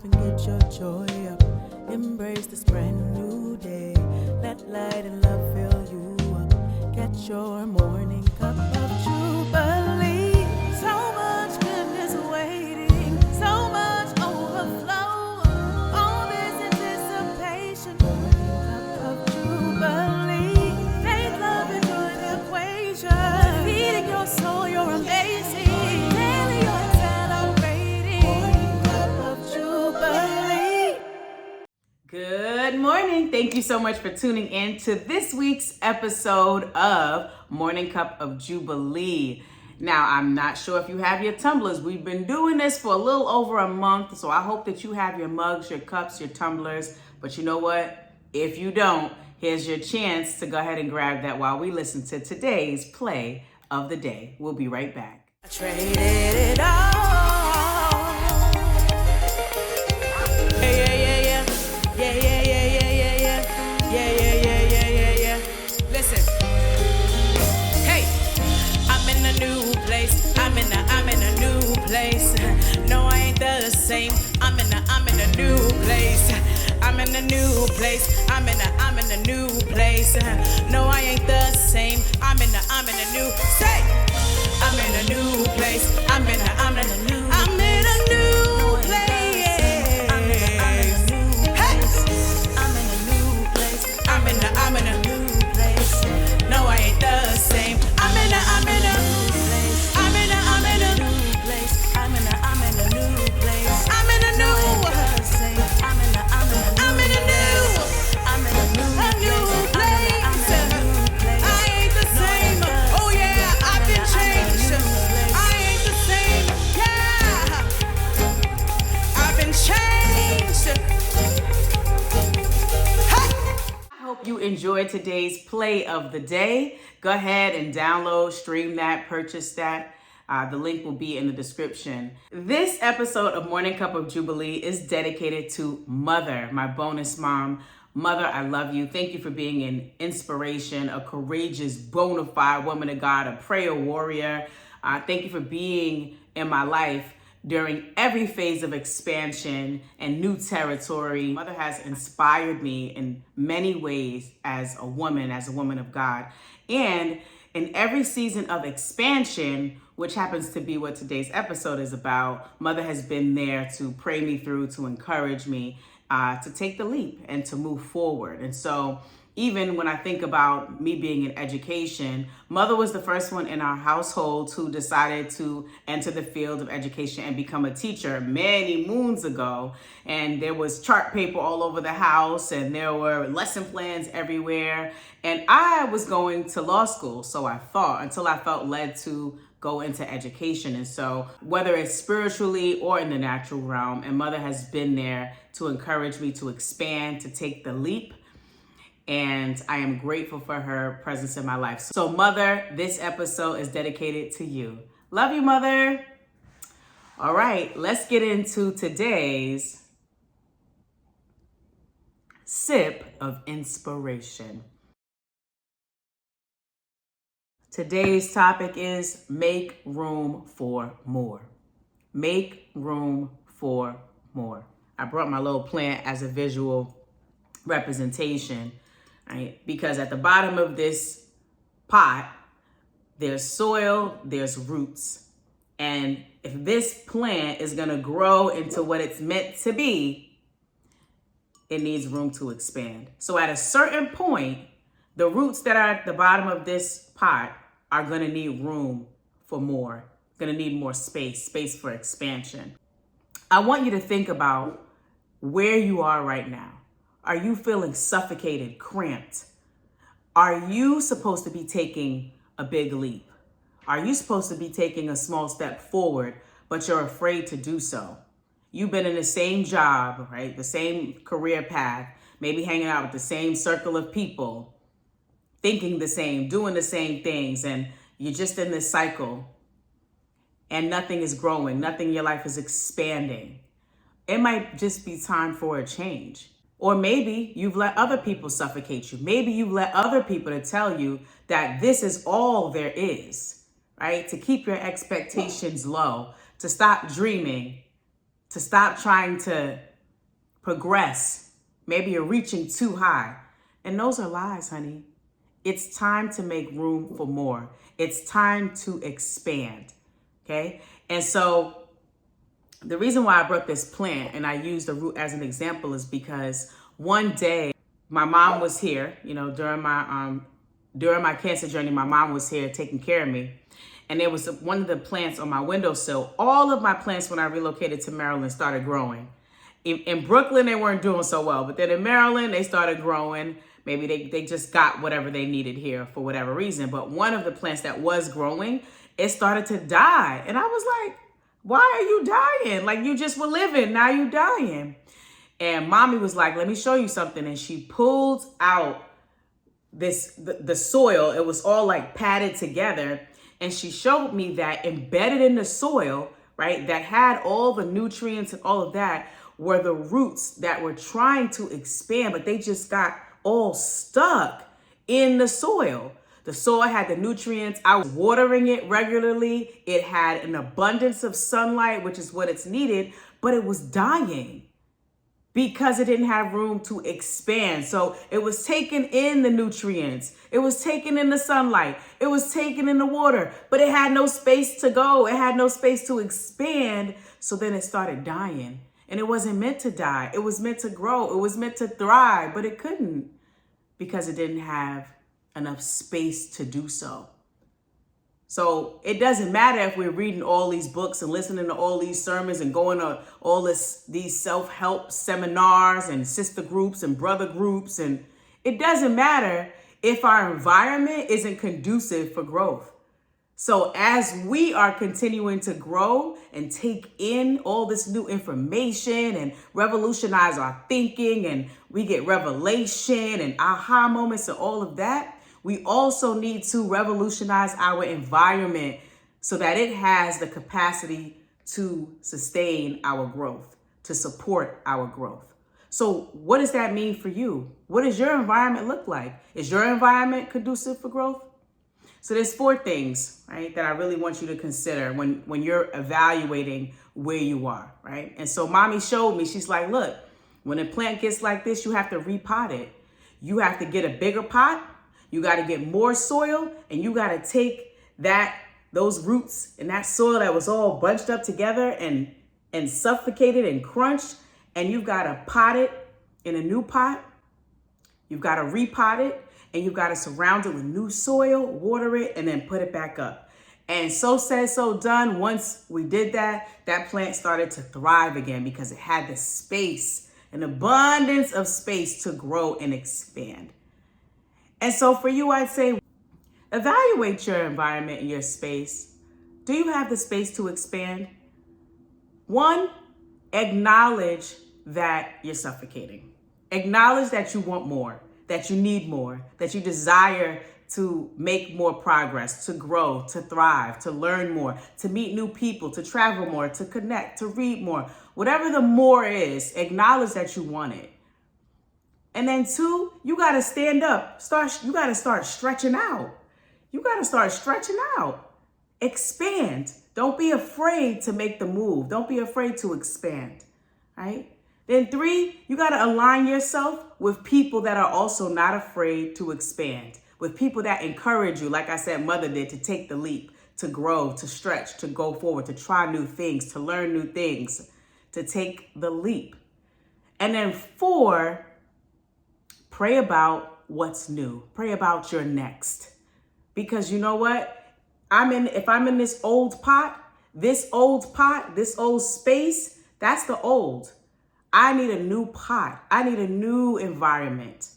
and get your joy up. Embrace this brand new day. Let light and love fill you up. Get your morning cup of jubilee. So much goodness waiting, so much overflow. All this anticipation. Morning cup of jubilee. Faith, love, and joy, the equation. Feeding your soul, you're amazing. Daily you're celebrating. Morning cup of jubilee. Good morning. Thank you so much for tuning in to this week's episode of Morning Cup of Jubilee. Now, I'm not sure if you have your tumblers. We've been doing this for a little over a month, so I hope that you have your mugs, your cups, your tumblers. But you know what? If you don't, here's your chance to go ahead and grab that while we listen to today's play of the day. We'll be right back. I traded it all. Yeah. Listen. Hey, I'm in a new place. I'm in a new place. No, I ain't the same. I'm in a new place. I'm in a new place. I'm in a new place. No, I ain't the same. I'm in a new. Say, I'm in a new place. I'm in a new place. Hey, I'm in a new place. No, I ain't the same. I'm in a new place. I'm in a new place. I'm in a new place. I'm in a new. I'm in a new place. I ain't the same. Oh yeah, I've been changed. I ain't the same. Yeah, I've been changed. I hope you enjoyed today's play of the day. Go ahead and download, stream that, purchase that. The link will be in the description. This episode of Morning Cup of Jubilee is dedicated to Mother, my bonus mom. Mother, I love you. Thank you for being an inspiration, a courageous, bona fide woman of God, a prayer warrior. Thank you for being in my life during every phase of expansion and new territory. Mother has inspired me in many ways as a woman of God. And in every season of expansion, which happens to be what today's episode is about, Mother has been there to pray me through, to encourage me, to take the leap and to move forward. And so even when I think about me being in education, Mother was the first one in our household who decided to enter the field of education and become a teacher many moons ago. And there was chart paper all over the house and there were lesson plans everywhere. And I was going to law school, so I thought, until I felt led to go into education. And so whether it's spiritually or in the natural realm, and Mother has been there to encourage me to expand, to take the leap. And I am grateful for her presence in my life. So Mother, this episode is dedicated to you. Love you, Mother. All right, let's get into today's sip of inspiration. Today's topic is make room for more. Make room for more. I brought my little plant as a visual representation. Right? Because at the bottom of this pot, there's soil, there's roots. And if this plant is gonna grow into what it's meant to be, it needs room to expand. So at a certain point, the roots that are at the bottom of this pot are gonna need room for more, gonna need more space for expansion. I want you to think about where you are right now. Are you feeling suffocated, cramped? Are you supposed to be taking a big leap? Are you supposed to be taking a small step forward, but you're afraid to do so? You've been in the same job, right? The same career path, maybe hanging out with the same circle of people, thinking the same, doing the same things, and you're just in this cycle and nothing is growing, nothing in your life is expanding. It might just be time for a change. Or maybe you've let other people suffocate you. Maybe you've let other people to tell you that this is all there is, right? To keep your expectations low, to stop dreaming, to stop trying to progress. Maybe you're reaching too high. And those are lies, honey. It's time to make room for more. It's time to expand. Okay? And so the reason why I brought this plant and I used the root as an example is because one day my mom was here, during my cancer journey, my mom was here taking care of me. And there was one of the plants on my windowsill. All of my plants when I relocated to Maryland started growing. In Brooklyn, they weren't doing so well, but then in Maryland, they started growing. Maybe they just got whatever they needed here for whatever reason. But one of the plants that was growing, it started to die. And I was like, why are you dying? Like, you just were living, now you dying. And mommy was like, let me show you something. And she pulled out the soil. It was all like padded together. And she showed me that embedded in the soil, right, that had all the nutrients and all of that, were the roots that were trying to expand, but they just got all stuck in the soil. The soil had the nutrients. I was watering it regularly. It had an abundance of sunlight, which is what it's needed, but it was dying because it didn't have room to expand. So it was taking in the nutrients. It was taking in the sunlight. It was taking in the water, but it had no space to go. It had no space to expand. So then it started dying. And it wasn't meant to die. It was meant to grow. It was meant to thrive, but it couldn't because it didn't have enough space to do so. So it doesn't matter if we're reading all these books and listening to all these sermons and going to all these self-help seminars and sister groups and brother groups. And it doesn't matter if our environment isn't conducive for growth. So as we are continuing to grow and take in all this new information and revolutionize our thinking, and we get revelation and aha moments and all of that, we also need to revolutionize our environment so that it has the capacity to sustain our growth, to support our growth. So what does that mean for you? What does your environment look like? Is your environment conducive for growth? So there's 4 things, right, that I really want you to consider when you're evaluating where you are, right? And so mommy showed me, she's like, look, when a plant gets like this, you have to repot it. You have to get a bigger pot. You got to get more soil, and you got to take those roots and that soil that was all bunched up together and suffocated and crunched, and you've got to pot it in a new pot. You've got to repot it. And you've got to surround it with new soil, water it, and then put it back up. And so said, so done. Once we did that, that plant started to thrive again because it had the space, an abundance of space to grow and expand. And so for you, I'd say, evaluate your environment and your space. Do you have the space to expand? 1, acknowledge that you're suffocating. Acknowledge that you want more, that you need more, that you desire to make more progress, to grow, to thrive, to learn more, to meet new people, to travel more, to connect, to read more. Whatever the more is, acknowledge that you want it. And then 2, you got to stand up. You got to start stretching out. You got to start stretching out. Expand. Don't be afraid to make the move. Don't be afraid to expand, right? Then 3, you got to align yourself with people that are also not afraid to expand, with people that encourage you, like I said, mother did, to take the leap, to grow, to stretch, to go forward, to try new things, to learn new things, to take the leap. And then 4, pray about what's new. Pray about your next. Because you know what? If I'm in this old pot, this old space, that's the old. I need a new pot. I need a new environment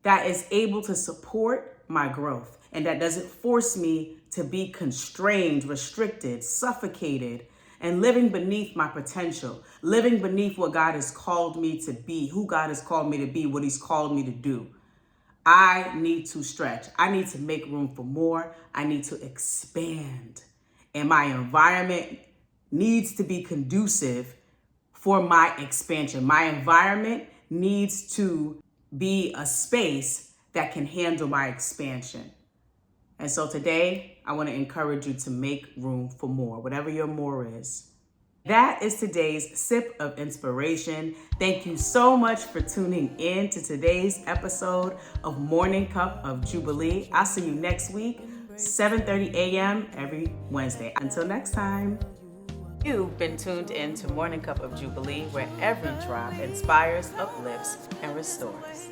that is able to support my growth and that doesn't force me to be constrained, restricted, suffocated, and living beneath my potential, living beneath what God has called me to be, who God has called me to be, what He's called me to do. I need to stretch. I need to make room for more. I need to expand. And my environment needs to be conducive for my expansion. My environment needs to be a space that can handle my expansion. And so today, I want to encourage you to make room for more, whatever your more is. That is today's sip of inspiration. Thank you so much for tuning in to today's episode of Morning Cup of Jubilee. I'll see you next week, 7:30 a.m. every Wednesday. Until next time. You've been tuned in to Morning Cup of Jubilee, where every drop inspires, uplifts, and restores.